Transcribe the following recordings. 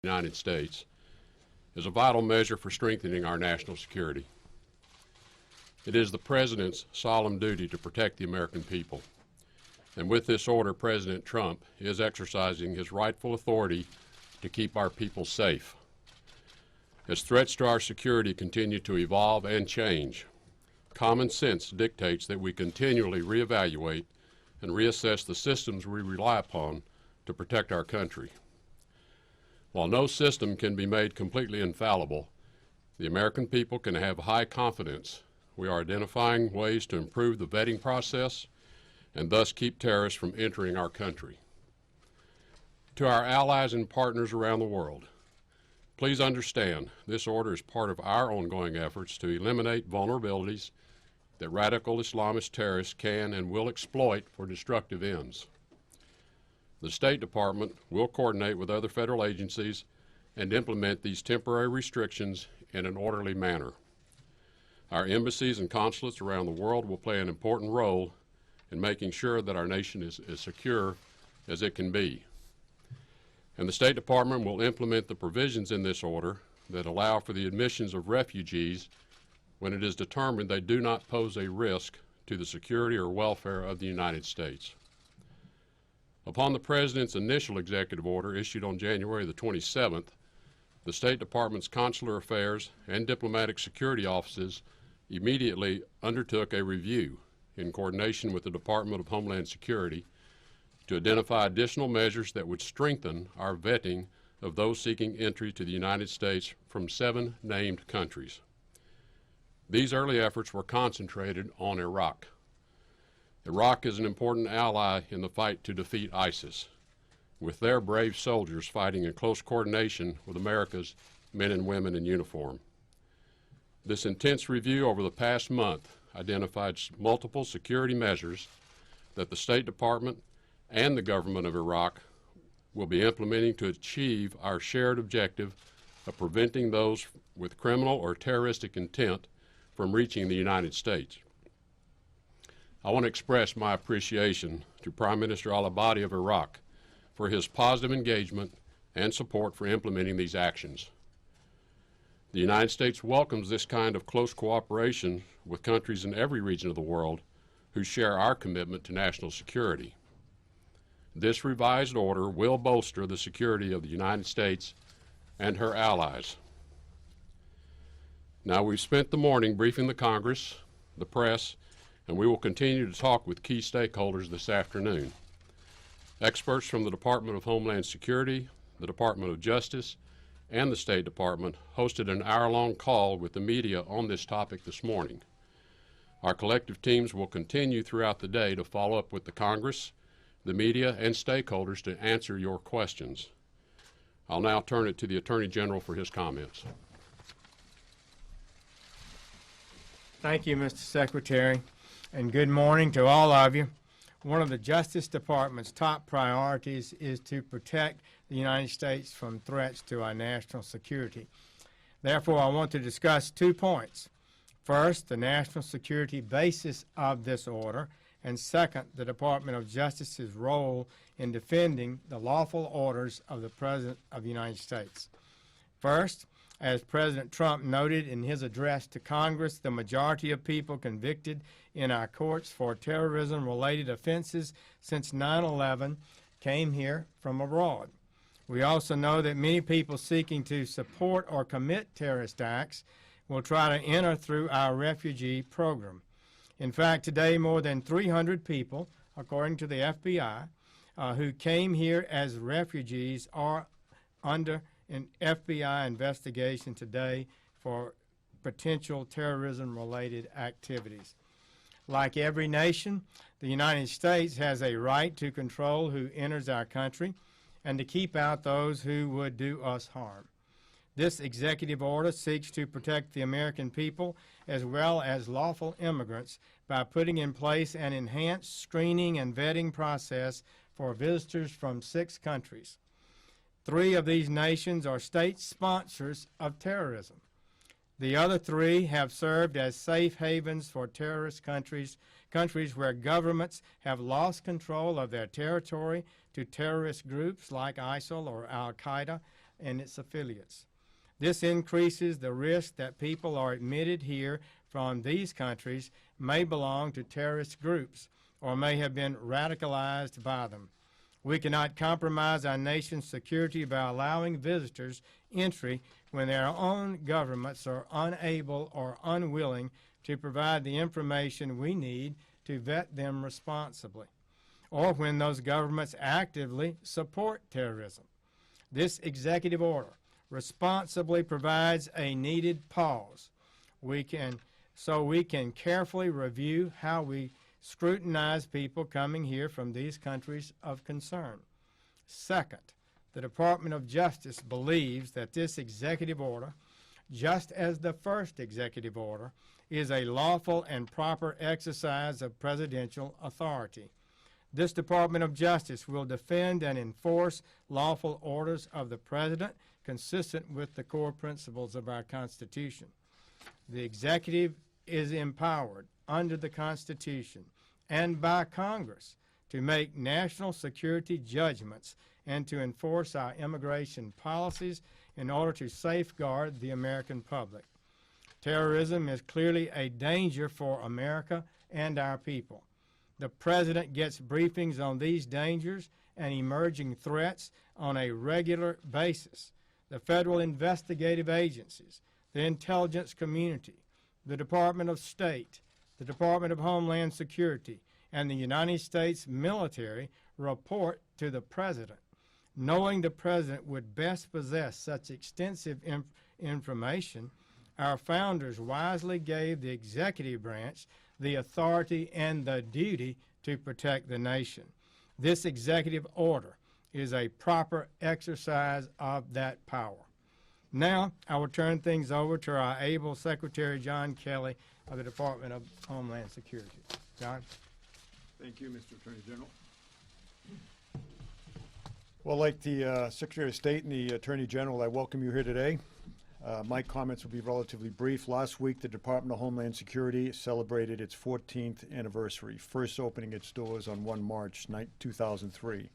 United States is a vital measure for strengthening our national security. It is the President's solemn duty to protect the American people. And with this order, President Trump is exercising his rightful authority to keep our people safe. As threats to our security continue to evolve and change, common sense dictates that we continually reevaluate and reassess the systems we rely upon to protect our country. While no system can be made completely infallible, the American people can have high confidence we are identifying ways to improve the vetting process and thus keep terrorists from entering our country. To our allies and partners around the world, please understand this order is part of our ongoing efforts to eliminate vulnerabilities that radical Islamist terrorists can and will exploit for destructive ends. The State Department will coordinate with other federal agencies and implement these temporary restrictions in an orderly manner. Our embassies and consulates around the world will play an important role in making sure that our nation is as secure as it can be. And the State Department will implement the provisions in this order that allow for the admissions of refugees when it is determined they do not pose a risk to the security or welfare of the United States. Upon the President's initial executive order issued on January the 27th, the State Department's Consular Affairs and Diplomatic Security offices immediately undertook a review in coordination with the Department of Homeland Security to identify additional measures that would strengthen our vetting of those seeking entry to the United States from 7 named countries. These early efforts were concentrated on Iraq. Iraq is an important ally in the fight to defeat ISIS, with their brave soldiers fighting in close coordination with America's men and women in uniform. This intense review over the past month identified multiple security measures that the State Department and the government of Iraq will be implementing to achieve our shared objective of preventing those with criminal or terroristic intent from reaching the United States. I want to express my appreciation to Prime Minister al-Abadi of Iraq for his positive engagement and support for implementing these actions. The United States welcomes this kind of close cooperation with countries in every region of the world who share our commitment to national security. This revised order will bolster the security of the United States and her allies. Now, we've spent the morning briefing the Congress, the press, and we will continue to talk with key stakeholders this afternoon. Experts from the Department of Homeland Security, the Department of Justice, and the State Department hosted an hour-long call with the media on this topic this morning. Our collective teams will continue throughout the day to follow up with the Congress, the media, and stakeholders to answer your questions. I'll now turn it to the Attorney General for his comments. Thank you, Mr. Secretary, and good morning to all of you. One of the Justice Department's top priorities is to protect the United States from threats to our national security. Therefore, I want to discuss 2 points. First, the national security basis of this order, and second, the Department of Justice's role in defending the lawful orders of the President of the United States. First, as President Trump noted in his address to Congress, the majority of people convicted in our courts for terrorism-related offenses since 9/11 came here from abroad. We also know that many people seeking to support or commit terrorist acts will try to enter through our refugee program. In fact, today more than 300 people, according to the FBI, who came here as refugees are under an FBI investigation today for potential terrorism-related activities. Like every nation, the United States has a right to control who enters our country and to keep out those who would do us harm. This executive order seeks to protect the American people as well as lawful immigrants by putting in place an enhanced screening and vetting process for visitors from 6 countries. 3 of these nations are state sponsors of terrorism. The other three have served as safe havens for terrorist countries where governments have lost control of their territory to terrorist groups like ISIL or Al-Qaeda and its affiliates. This increases the risk that people are admitted here from these countries may belong to terrorist groups or may have been radicalized by them. We cannot compromise our nation's security by allowing visitors entry when their own governments are unable or unwilling to provide the information we need to vet them responsibly, or when those governments actively support terrorism. This executive order responsibly provides a needed pause. So we can carefully review how we scrutinize people coming here from these countries of concern. Second, the Department of Justice believes that this executive order, just as the first executive order, is a lawful and proper exercise of presidential authority. This Department of Justice will defend and enforce lawful orders of the President consistent with the core principles of our Constitution. The executive is empowered under the Constitution and by Congress to make national security judgments and to enforce our immigration policies in order to safeguard the American public. Terrorism is clearly a danger for America and our people. The President gets briefings on these dangers and emerging threats on a regular basis. The federal investigative agencies, the intelligence community, the Department of State, the Department of Homeland Security, and the United States military report to the President. Knowing the President would best possess such extensive information, our founders wisely gave the executive branch the authority and the duty to protect the nation. This executive order is a proper exercise of that power. Now, I will turn things over to our able Secretary John Kelly of the Department of Homeland Security. John? Thank you, Mr. Attorney General. Well, like the Secretary of State and the Attorney General, I welcome you here today. My comments will be relatively brief. Last week, the Department of Homeland Security celebrated its 14th anniversary, first opening its doors on 1 March 2003.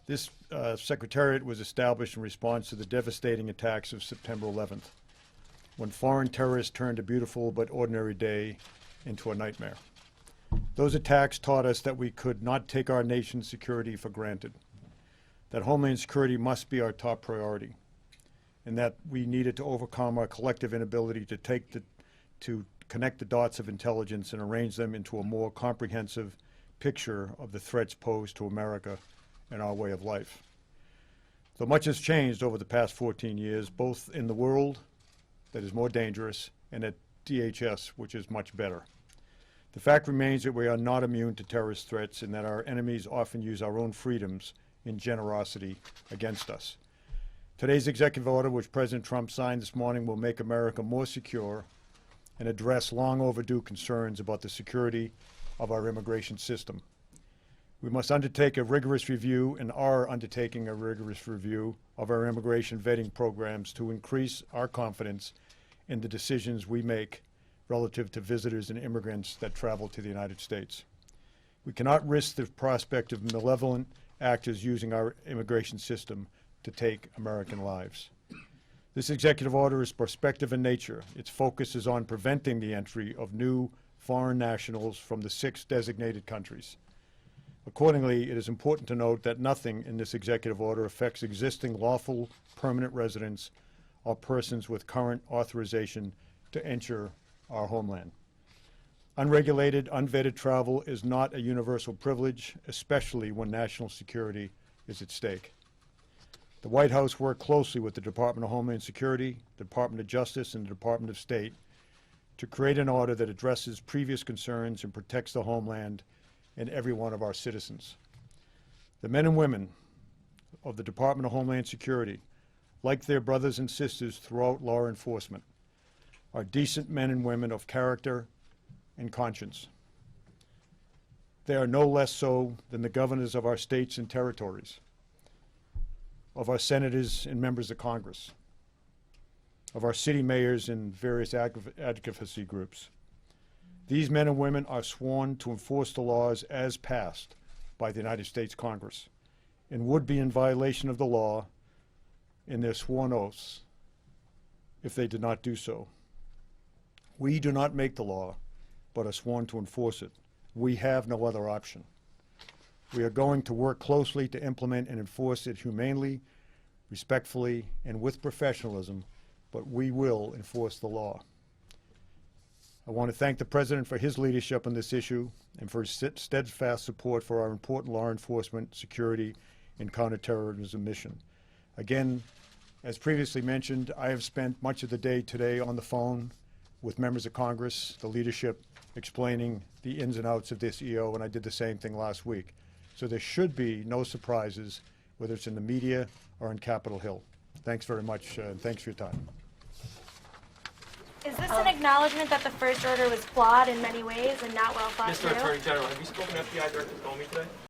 This Secretariat was established in response to the devastating attacks of September 11th, when foreign terrorists turned a beautiful but ordinary day into a nightmare. Those attacks taught us that we could not take our nation's security for granted, that Homeland Security must be our top priority, and that we needed to overcome our collective inability to connect the dots of intelligence and arrange them into a more comprehensive picture of the threats posed to America and our way of life. Though much has changed over the past 14 years, both in the world that is more dangerous and at DHS, which is much better. The fact remains that we are not immune to terrorist threats and that our enemies often use our own freedoms in generosity against us. Today's executive order, which President Trump signed this morning, will make America more secure and address long overdue concerns about the security of our immigration system. We must undertake a rigorous review and are undertaking a rigorous review of our immigration vetting programs to increase our confidence in the decisions we make relative to visitors and immigrants that travel to the United States. We cannot risk the prospect of malevolent actors using our immigration system to take American lives. This executive order is prospective in nature. Its focus is on preventing the entry of new foreign nationals from the 6 designated countries. Accordingly, it is important to note that nothing in this executive order affects existing lawful permanent residents or persons with current authorization to enter our homeland. Unregulated, unvetted travel is not a universal privilege, especially when national security is at stake. The White House worked closely with the Department of Homeland Security, the Department of Justice, and the Department of State to create an order that addresses previous concerns and protects the homeland and every one of our citizens. The men and women of the Department of Homeland Security, like their brothers and sisters throughout law enforcement, are decent men and women of character and conscience. They are no less so than the governors of our states and territories, of our senators and members of Congress. of our city mayors and various advocacy groups. These men and women are sworn to enforce the laws as passed by the United States Congress and would be in violation of the law in their sworn oaths if they did not do so. We do not make the law, but are sworn to enforce it. We have no other option. We are going to work closely to implement and enforce it humanely, respectfully, and with professionalism, but we will enforce the law. I want to thank the President for his leadership on this issue and for his steadfast support for our important law enforcement, security, and counterterrorism mission. Again, as previously mentioned, I have spent much of the day today on the phone with members of Congress, the leadership, explaining the ins and outs of this EO, and I did the same thing last week. So there should be no surprises, whether it's in the media or on Capitol Hill. Thanks very much, and thanks for your time. Is this an acknowledgement that the first order was flawed in many ways and not well thought Mr. through? Attorney General, have you spoken to FBI Director Comey today?